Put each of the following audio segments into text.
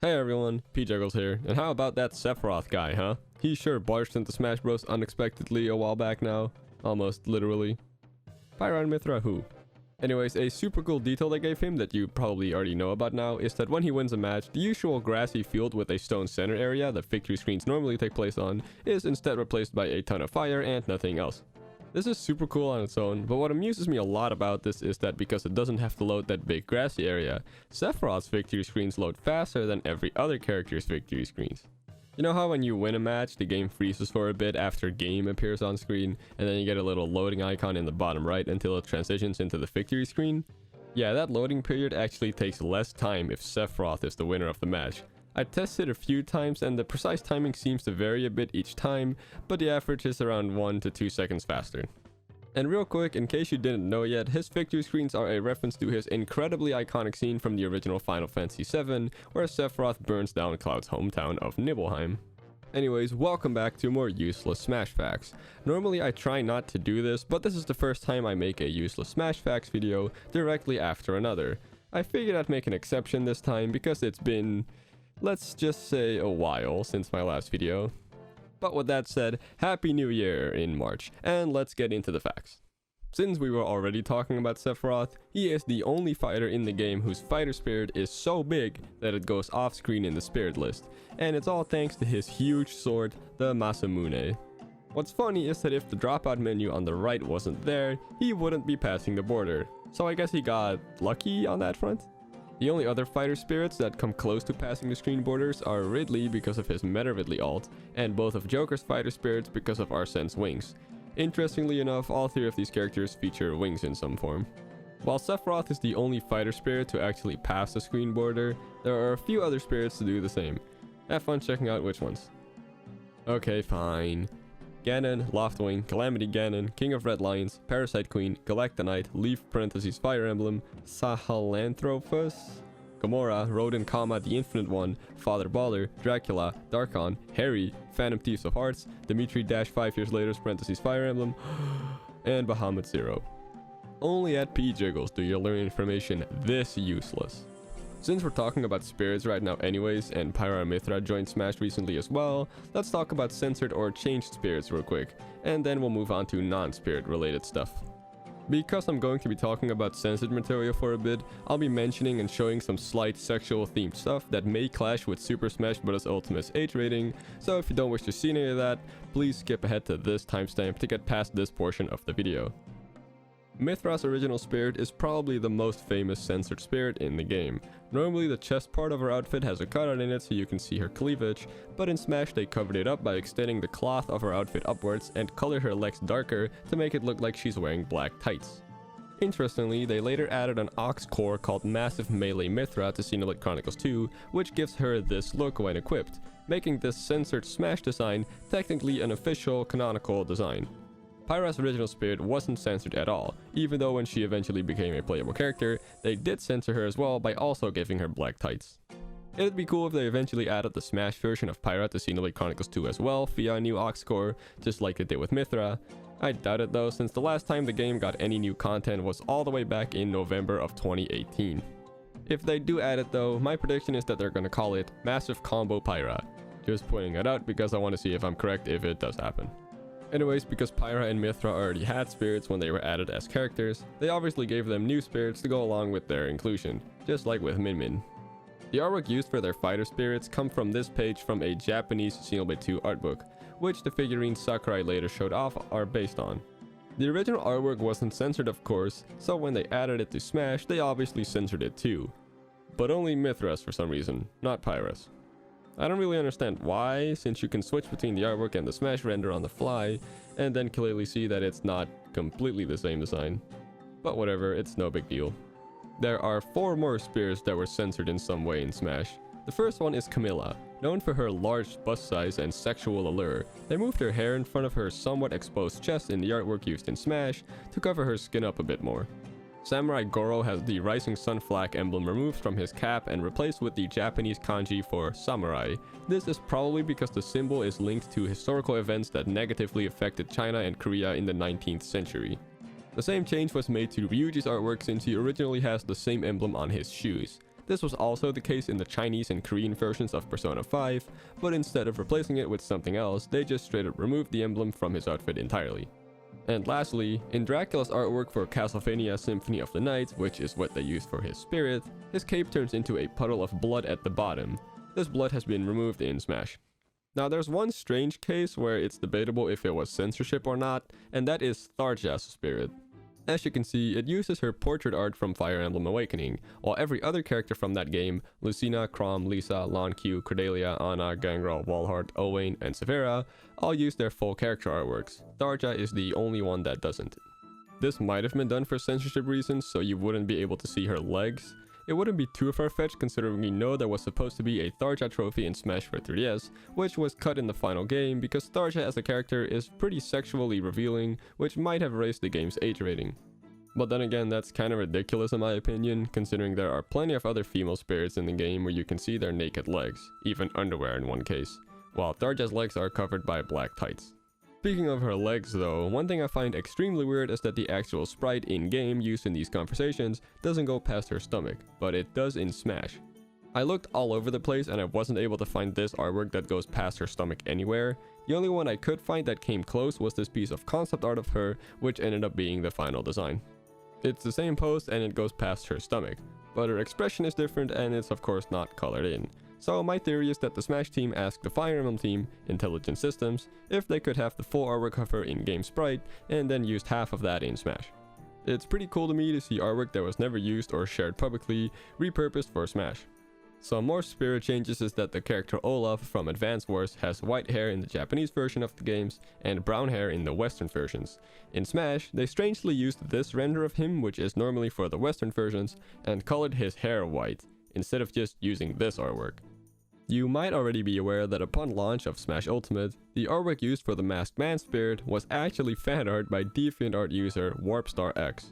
Hey everyone, PJiggles here, and how about that Sephiroth guy, huh? He sure barged into Smash Bros unexpectedly a while back now. Almost literally. Pyron Mithra who? Anyways, a super cool detail they gave him that you probably already know about now is that when he wins a match, the usual grassy field with a stone center area that victory screens normally take place on is instead replaced by a ton of fire and nothing else. This is super cool on its own, but what amuses me a lot about this is that because it doesn't have to load that big grassy area, Sephiroth's victory screens load faster than every other character's victory screens. You know how when you win a match, the game freezes for a bit after game appears on screen, and then you get a little loading icon in the bottom right until it transitions into the victory screen? Yeah, that loading period actually takes less time if Sephiroth is the winner of the match. I tested a few times and the precise timing seems to vary a bit each time, but the average is around 1 to 2 seconds faster. And real quick, in case you didn't know yet, his victory screens are a reference to his incredibly iconic scene from the original Final Fantasy VII, where Sephiroth burns down Cloud's hometown of Nibelheim. Anyways, welcome back to more useless Smash Facts. Normally I try not to do this, but this is the first time I make a useless Smash Facts video directly after another. I figured I'd make an exception this time because it's been, let's just say, a while since my last video. But with that said, Happy New Year in March, and let's get into the facts. Since we were already talking about Sephiroth, he is the only fighter in the game whose fighter spirit is so big that it goes off screen in the spirit list, and it's all thanks to his huge sword, the Masamune. What's funny is that if the dropout menu on the right wasn't there, he wouldn't be passing the border, so I guess he got lucky on that front? The only other fighter spirits that come close to passing the screen borders are Ridley because of his Meta Ridley ult, and both of Joker's fighter spirits because of Arsene's wings. Interestingly enough, all three of these characters feature wings in some form. While Sephiroth is the only fighter spirit to actually pass the screen border, there are a few other spirits to do the same. Have fun checking out which ones. Okay, fine. Ganon, Loftwing, Calamity Ganon, King of Red Lions, Parasite Queen, Galactonite, Leaf Fire Emblem, Sahelanthropus, Gamora, Rodin, the Infinite One, Father Baller, Dracula, Darkon, Harry, Phantom Thieves of Hearts, Dimitri 5 years later, Fire Emblem, and Bahamut Zero. Only at PJiggles do you learn information this useless. Since we're talking about spirits right now anyways, and Pyron Mithra joined Smash recently as well, let's talk about censored or changed spirits real quick, and then we'll move on to non-spirit related stuff. Because I'm going to be talking about censored material for a bit, I'll be mentioning and showing some slight sexual themed stuff that may clash with Super Smash Bros. Ultimate's age rating, so if you don't wish to see any of that, please skip ahead to this timestamp to get past this portion of the video. Mithra's original spirit is probably the most famous censored spirit in the game. Normally the chest part of her outfit has a cutout in it so you can see her cleavage, but in Smash they covered it up by extending the cloth of her outfit upwards and colored her legs darker to make it look like she's wearing black tights. Interestingly, they later added an Ox core called Massive Melee Mithra to Xenoblade Chronicles 2, which gives her this look when equipped, making this censored Smash design technically an official canonical design. Pyra's original spirit wasn't censored at all, even though when she eventually became a playable character, they did censor her as well by also giving her black tights. It'd be cool if they eventually added the Smash version of Pyra to Xenoblade Chronicles 2 as well via a new Ox core, just like they did with Mithra. I doubt it though, since the last time the game got any new content was all the way back in November of 2018. If they do add it though, my prediction is that they're gonna call it Massive Combo Pyra. Just pointing it out because I want to see if I'm correct if it does happen. Anyways, because Pyra and Mithra already had spirits when they were added as characters, they obviously gave them new spirits to go along with their inclusion, just like with Min Min. The artwork used for their fighter spirits come from this page from a Japanese Xenoblade 2 artbook, which the figurines Sakurai later showed off are based on. The original artwork wasn't censored of course, so when they added it to Smash, they obviously censored it too. But only Mithra's for some reason, not Pyra's. I don't really understand why, since you can switch between the artwork and the Smash render on the fly, and then clearly see that it's not completely the same design. But whatever, it's no big deal. There are 4 more spirits that were censored in some way in Smash. The first one is Camilla. Known for her large bust size and sexual allure, they moved her hair in front of her somewhat exposed chest in the artwork used in Smash to cover her skin up a bit more. Samurai Goro has the rising sun flag emblem removed from his cap and replaced with the Japanese kanji for samurai. This is probably because the symbol is linked to historical events that negatively affected China and Korea in the 19th century. The same change was made to Ryuji's artwork since he originally has the same emblem on his shoes. This was also the case in the Chinese and Korean versions of Persona 5, but instead of replacing it with something else, they just straight up removed the emblem from his outfit entirely. And lastly, in Dracula's artwork for Castlevania Symphony of the Night, which is what they used for his spirit, his cape turns into a puddle of blood at the bottom. This blood has been removed in Smash. Now there's one strange case where it's debatable if it was censorship or not, and that is Tharja's spirit. As you can see, it uses her portrait art from Fire Emblem Awakening, while every other character from that game, Lucina, Chrom, Lisa, Lon Q, Cordelia, Anna, Gangrel, Walhart, Owain, and Severa, all use their full character artworks. Tharja is the only one that doesn't. This might have been done for censorship reasons, so you wouldn't be able to see her legs. It wouldn't be too far-fetched considering we know there was supposed to be a Tharja trophy in Smash for 3DS, which was cut in the final game because Tharja as a character is pretty sexually revealing, which might have raised the game's age rating. But then again, that's kind of ridiculous in my opinion, considering there are plenty of other female spirits in the game where you can see their naked legs, even underwear in one case, while Tharja's legs are covered by black tights. Speaking of her legs though, one thing I find extremely weird is that the actual sprite in-game used in these conversations doesn't go past her stomach, but it does in Smash. I looked all over the place and I wasn't able to find this artwork that goes past her stomach anywhere. The only one I could find that came close was this piece of concept art of her, which ended up being the final design. It's the same pose and it goes past her stomach, but her expression is different and it's of course not colored in. So my theory is that the Smash team asked the Fire Emblem team, Intelligent Systems, if they could have the full artwork of her in-game sprite, and then used half of that in Smash. It's pretty cool to me to see artwork that was never used or shared publicly, repurposed for Smash. Some more spirit changes is that the character Olaf from Advance Wars has white hair in the Japanese version of the games, and brown hair in the Western versions. In Smash, they strangely used this render of him, which is normally for the Western versions, and colored his hair white, instead of just using this artwork. You might already be aware that upon launch of Smash Ultimate, the artwork used for the Masked Man spirit was actually fan art by DeviantArt user WarpStarX.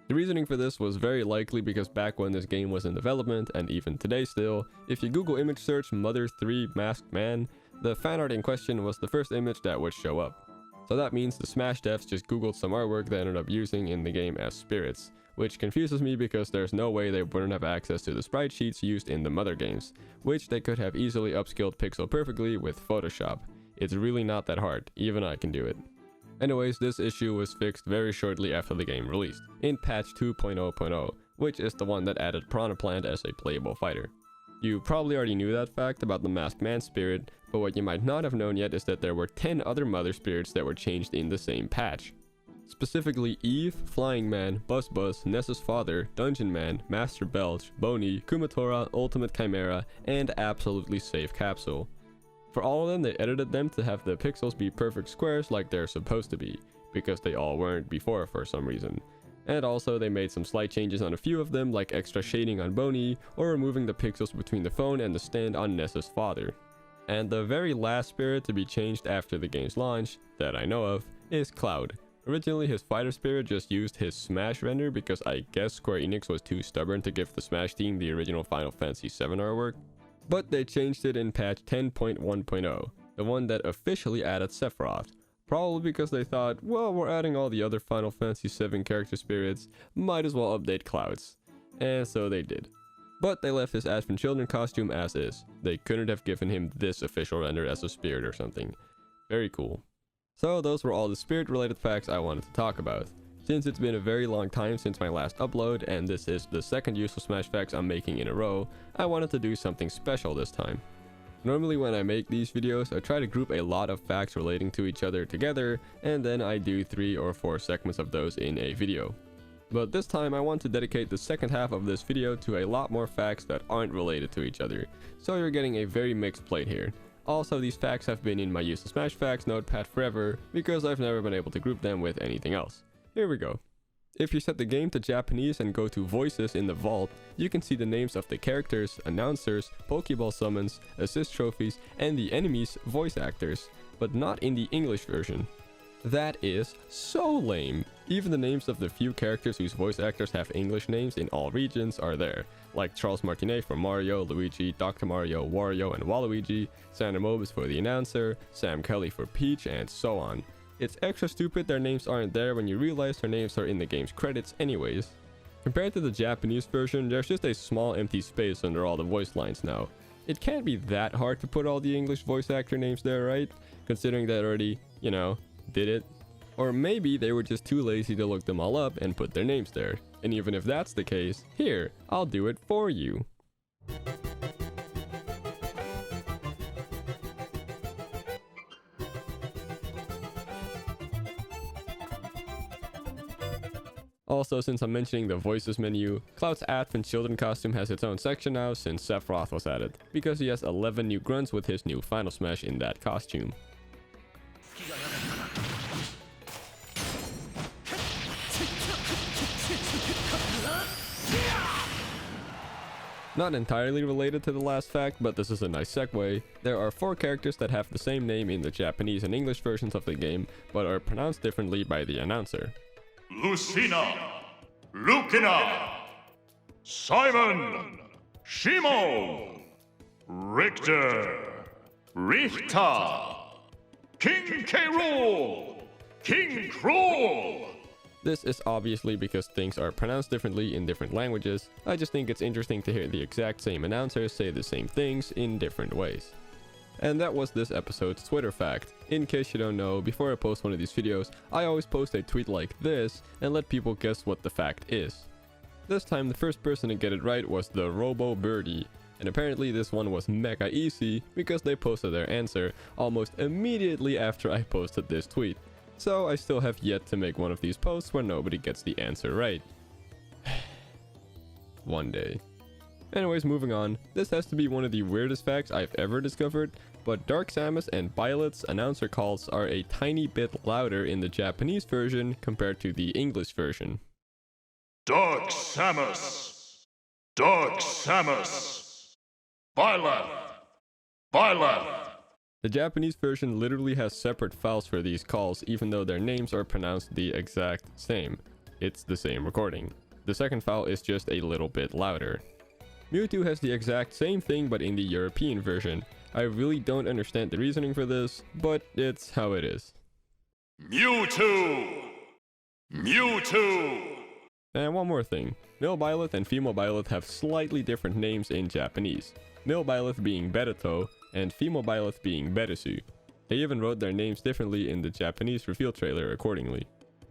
The reasoning for this was very likely because back when this game was in development, and even today still, if you Google image search Mother 3 Masked Man, the fan art in question was the first image that would show up. So that means the Smash devs just googled some artwork they ended up using in the game as spirits, which confuses me because there's no way they wouldn't have access to the sprite sheets used in the Mother games, which they could have easily upscaled pixel perfectly with Photoshop. It's really not that hard, even I can do it. Anyways, this issue was fixed very shortly after the game released, in patch 2.0.0, which is the one that added Piranha Plant as a playable fighter. You probably already knew that fact about the Masked Man spirit, but what you might not have known yet is that there were 10 other Mother spirits that were changed in the same patch. Specifically Eve, Flying Man, Buzz Buzz, Nessa's father, Dungeon Man, Master Belch, Boney, Kumatora, Ultimate Chimera, and Absolutely Safe Capsule. For all of them, they edited them to have the pixels be perfect squares like they're supposed to be, because they all weren't before for some reason. And also they made some slight changes on a few of them, like extra shading on Boney, or removing the pixels between the phone and the stand on Nessa's father. And the very last spirit to be changed after the game's launch, that I know of, is Cloud. Originally, his fighter spirit just used his Smash render because I guess Square Enix was too stubborn to give the Smash team the original Final Fantasy VII artwork. But they changed it in patch 10.1.0, the one that officially added Sephiroth. Probably because they thought, well, we're adding all the other Final Fantasy VII character spirits, might as well update Cloud's. And so they did. But they left his Advent Children costume as is. They couldn't have given him this official render as a spirit or something. Very cool. So those were all the spirit related facts I wanted to talk about. Since it's been a very long time since my last upload and this is the second useful Smash facts I'm making in a row, I wanted to do something special this time. Normally when I make these videos, I try to group a lot of facts relating to each other together, and then I do 3 or 4 segments of those in a video. But this time I want to dedicate the second half of this video to a lot more facts that aren't related to each other, so you're getting a very mixed plate here. Also, these facts have been in my Use of Smash Facts notepad forever, because I've never been able to group them with anything else. Here we go. If you set the game to Japanese and go to Voices in the vault, you can see the names of the characters, announcers, Pokeball summons, assist trophies, and the enemies' voice actors, but not in the English version. That is so lame. Even the names of the few characters whose voice actors have English names in all regions are there, like Charles Martinet for Mario, Luigi, Dr. Mario, Wario, and Waluigi, Sandra Mobus for the announcer, Sam Kelly for Peach, and so on. It's extra stupid their names aren't there when you realize their names are in the game's credits anyways. Compared to the Japanese version, there's just a small empty space under all the voice lines now. It can't be that hard to put all the English voice actor names there, right? Considering they already, did it. Or maybe they were just too lazy to look them all up and put their names there. And even if that's the case, here, I'll do it for you. Also, since I'm mentioning the voices menu, Cloud's Advent Children costume has its own section now since Sephiroth was added, because he has 11 new grunts with his new Final Smash in that costume. Not entirely related to the last fact, but this is a nice segue. There are 4 characters that have the same name in the Japanese and English versions of the game, but are pronounced differently by the announcer. Lucina, Lucina, Simon, Shimo, Richter, Richter, King K. Rool, King Cruel. This is obviously because things are pronounced differently in different languages. I just think it's interesting to hear the exact same announcers say the same things in different ways. And that was this episode's Twitter fact. In case you don't know, before I post one of these videos, I always post a tweet like this and let people guess what the fact is. This time the first person to get it right was the Robo Birdie, and apparently this one was mega easy because they posted their answer almost immediately after I posted this tweet. So I still have yet to make one of these posts where nobody gets the answer right. One day. Anyways, moving on. This has to be one of the weirdest facts I've ever discovered, but Dark Samus and Violet's announcer calls are a tiny bit louder in the Japanese version compared to the English version. Dark Samus, Dark Samus, Violet, Violet. The Japanese version literally has separate files for these calls, even though their names are pronounced the exact same. It's the same recording. The second file is just a little bit louder. Mewtwo has the exact same thing but in the European version. I really don't understand the reasoning for this, but it's how it is. Mewtwo! Mewtwo! And one more thing. Male Byleth and female Byleth have slightly different names in Japanese. Male Byleth being Beruto and female Byleth being Berusu. They even wrote their names differently in the Japanese reveal trailer accordingly.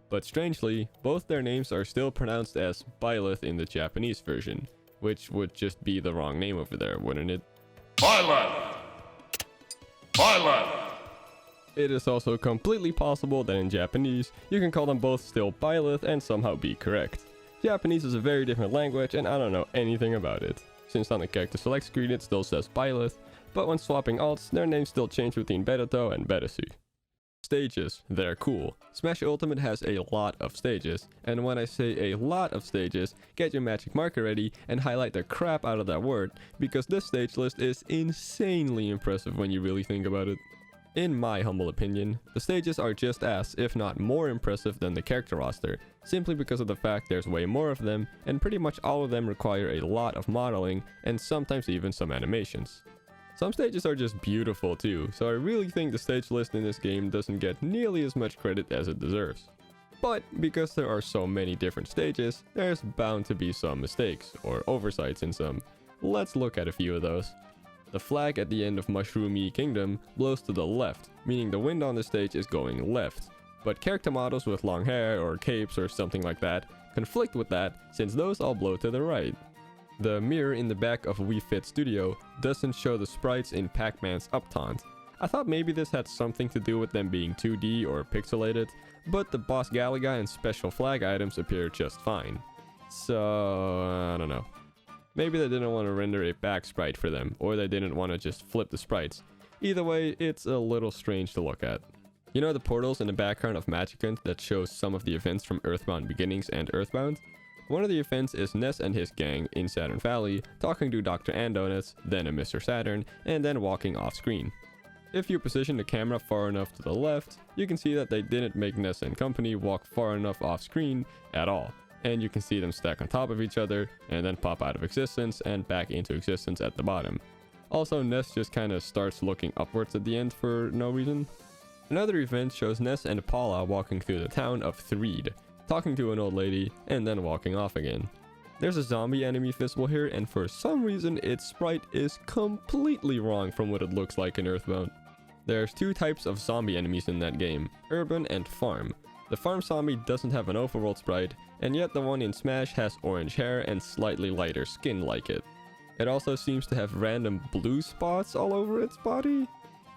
But strangely, both their names are still pronounced as Byleth in the Japanese version, which would just be the wrong name over there, wouldn't it? Violet! Violet! It is also completely possible that in Japanese, you can call them both still Byleth and somehow be correct. Japanese is a very different language and I don't know anything about it. Since on the character select screen it still says Byleth, but when swapping alts, their names still change between Beruto and Berusu. Stages, they're cool. Smash Ultimate has a lot of stages, and when I say a lot of stages, get your magic marker ready and highlight the crap out of that word, because this stage list is insanely impressive when you really think about it. In my humble opinion, the stages are just as, if not more impressive than the character roster, simply because of the fact there's way more of them, and pretty much all of them require a lot of modeling, and sometimes even some animations. Some stages are just beautiful too, so I really think the stage list in this game doesn't get nearly as much credit as it deserves. But because there are so many different stages, there's bound to be some mistakes, or oversights in some. Let's look at a few of those. The flag at the end of Mushroomy Kingdom blows to the left, meaning the wind on the stage is going left. But character models with long hair or capes or something like that conflict with that, since those all blow to the right. The mirror in the back of Wii Fit Studio doesn't show the sprites in Pac-Man's Up Taunt. I thought maybe this had something to do with them being 2D or pixelated, but the boss Galaga and special flag items appear just fine. So, I don't know. Maybe they didn't want to render a back sprite for them, or they didn't want to just flip the sprites. Either way, it's a little strange to look at. You know the portals in the background of Magicant that shows some of the events from Earthbound Beginnings and Earthbound? One of the events is Ness and his gang in Saturn Valley, talking to Dr. Andonuts, then a Mr. Saturn, and then walking off screen. If you position the camera far enough to the left, you can see that they didn't make Ness and company walk far enough off screen at all. And you can see them stack on top of each other, and then pop out of existence and back into existence at the bottom. Also, Ness just kinda starts looking upwards at the end for no reason. Another event shows Ness and Paula walking through the town of Threed, talking to an old lady, and then walking off again. There's a zombie enemy visible here, and for some reason its sprite is completely wrong from what it looks like in Earthbound. There's two types of zombie enemies in that game, urban and farm. The farm zombie doesn't have an overworld sprite, and yet the one in Smash has orange hair and slightly lighter skin like it. It also seems to have random blue spots all over its body?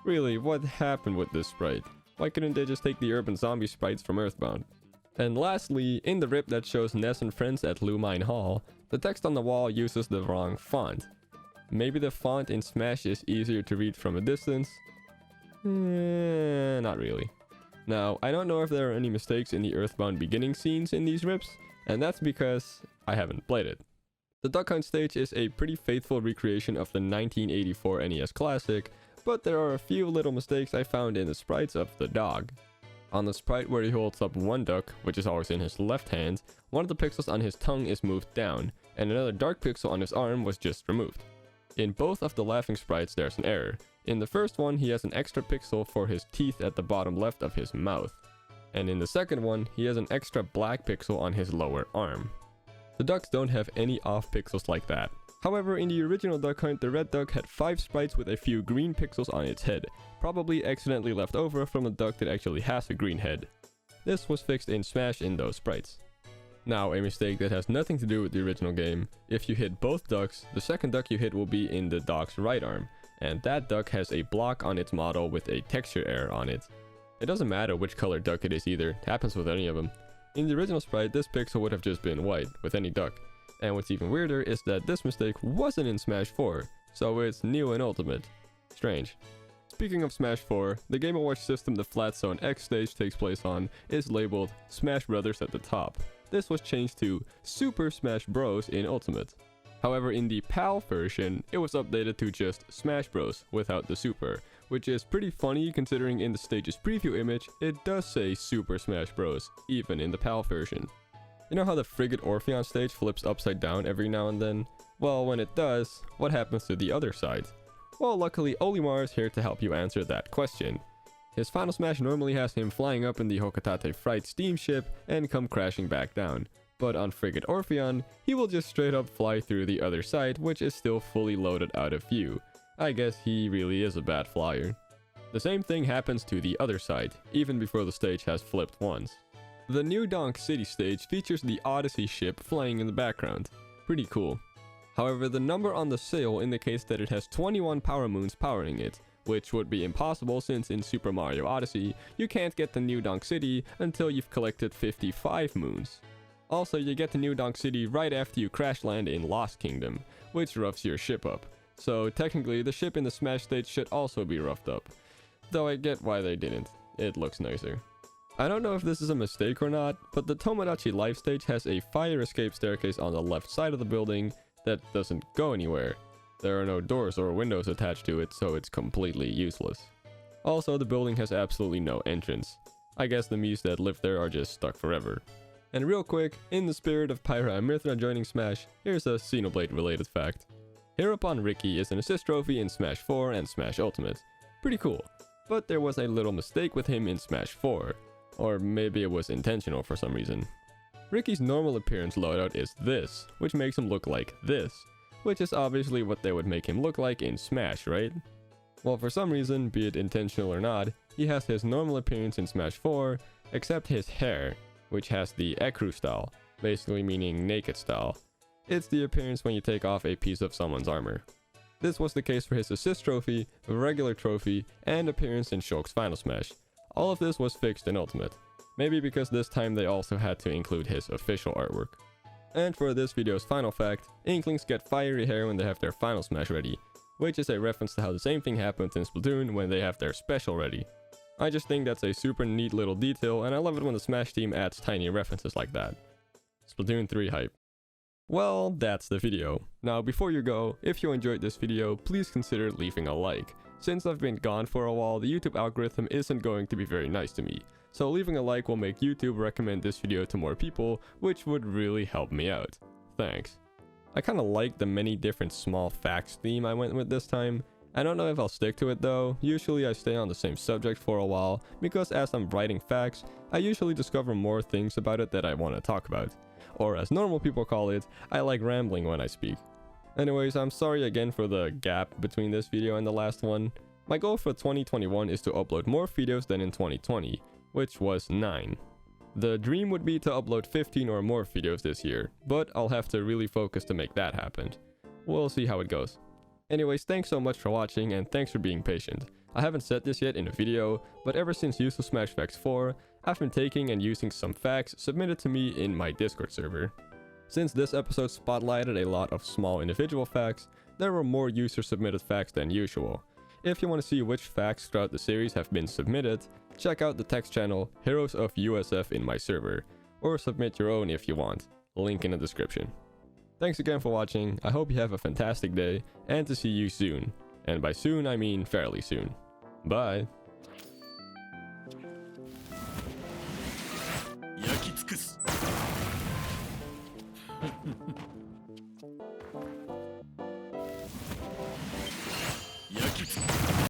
Really, what happened with this sprite? Why couldn't they just take the urban zombie sprites from Earthbound? And lastly, in the rip that shows Ness and friends at Lumine Hall, the text on the wall uses the wrong font. Maybe the font in Smash is easier to read from a distance? Not really. Now, I don't know if there are any mistakes in the Earthbound beginning scenes in these rips, and that's because I haven't played it. The Duck Hunt stage is a pretty faithful recreation of the 1984 NES classic, but there are a few little mistakes I found in the sprites of the dog. On the sprite where he holds up one duck, which is always in his left hand, one of the pixels on his tongue is moved down, and another dark pixel on his arm was just removed. In both of the laughing sprites there's an error. In the first one he has an extra pixel for his teeth at the bottom left of his mouth, and in the second one he has an extra black pixel on his lower arm. The ducks don't have any off pixels like that. However, in the original Duck Hunt, the red duck had 5 sprites with a few green pixels on its head, probably accidentally left over from a duck that actually has a green head. This was fixed in Smash in those sprites. Now, a mistake that has nothing to do with the original game: if you hit both ducks, the second duck you hit will be in the dog's right arm, and that duck has a block on its model with a texture error on it. It doesn't matter which color duck it is either, it happens with any of them. In the original sprite, this pixel would have just been white, with any duck. And what's even weirder is that this mistake wasn't in Smash 4, so it's new in Ultimate. Strange. Speaking of Smash 4, the Game & Watch system the Flat Zone X stage takes place on is labeled Smash Brothers at the top. This was changed to Super Smash Bros in Ultimate. However, in the PAL version, it was updated to just Smash Bros without the Super, which is pretty funny considering in the stage's preview image, it does say Super Smash Bros, even in the PAL version. You know how the Frigate Orpheon stage flips upside down every now and then? Well, when it does, what happens to the other side? Well, luckily Olimar is here to help you answer that question. His final smash normally has him flying up in the Hokotate Fright steamship and come crashing back down. But on Frigate Orpheon, he will just straight up fly through the other side, which is still fully loaded out of view. I guess he really is a bad flyer. The same thing happens to the other side, even before the stage has flipped once. The New Donk City stage features the Odyssey ship flying in the background. Pretty cool. However, the number on the sail indicates that it has 21 power moons powering it, which would be impossible since in Super Mario Odyssey, you can't get to New Donk City until you've collected 55 moons. Also, you get to New Donk City right after you crash land in Lost Kingdom, which roughs your ship up. So technically, the ship in the Smash stage should also be roughed up. Though I get why they didn't. It looks nicer. I don't know if this is a mistake or not, but the Tomodachi Life stage has a fire escape staircase on the left side of the building that doesn't go anywhere. There are no doors or windows attached to it, so it's completely useless. Also, the building has absolutely no entrance. I guess the Miis that live there are just stuck forever. And real quick, in the spirit of Pyra and Mithra joining Smash, here's a Xenoblade related fact. Hero Upon Ricky is an assist trophy in Smash 4 and Smash Ultimate. Pretty cool. But there was a little mistake with him in Smash 4. Or maybe it was intentional for some reason. Ricky's normal appearance loadout is this, which makes him look like this, which is obviously what they would make him look like in Smash, right? Well, for some reason, be it intentional or not, he has his normal appearance in Smash 4, except his hair, which has the Ekru style, basically meaning naked style. It's the appearance when you take off a piece of someone's armor. This was the case for his assist trophy, regular trophy, and appearance in Shulk's Final Smash. All of this was fixed in Ultimate, maybe because this time they also had to include his official artwork. And for this video's final fact, Inklings get fiery hair when they have their Final Smash ready, which is a reference to how the same thing happens in Splatoon when they have their special ready. I just think that's a super neat little detail, and I love it when the Smash team adds tiny references like that. Splatoon 3 hype. Well, that's the video. Now before you go, if you enjoyed this video, please consider leaving a like. Since I've been gone for a while, the YouTube algorithm isn't going to be very nice to me, so leaving a like will make YouTube recommend this video to more people, which would really help me out. Thanks. I kinda like the many different small facts theme I went with this time. I don't know if I'll stick to it though. Usually I stay on the same subject for a while, because as I'm writing facts, I usually discover more things about it that I want to talk about. Or as normal people call it, I like rambling when I speak. Anyways, I'm sorry again for the gap between this video and the last one. My goal for 2021 is to upload more videos than in 2020, which was 9. The dream would be to upload 15 or more videos this year, but I'll have to really focus to make that happen. We'll see how it goes. Anyways, thanks so much for watching and thanks for being patient. I haven't said this yet in a video, but ever since Use of Smash Facts 4, I've been taking and using some facts submitted to me in my Discord server. Since this episode spotlighted a lot of small individual facts, there were more user submitted facts than usual. If you want to see which facts throughout the series have been submitted, check out the text channel Heroes of USF in my server, or submit your own if you want, link in the description. Thanks again for watching, I hope you have a fantastic day, and to see you soon. And by soon I mean fairly soon. Bye!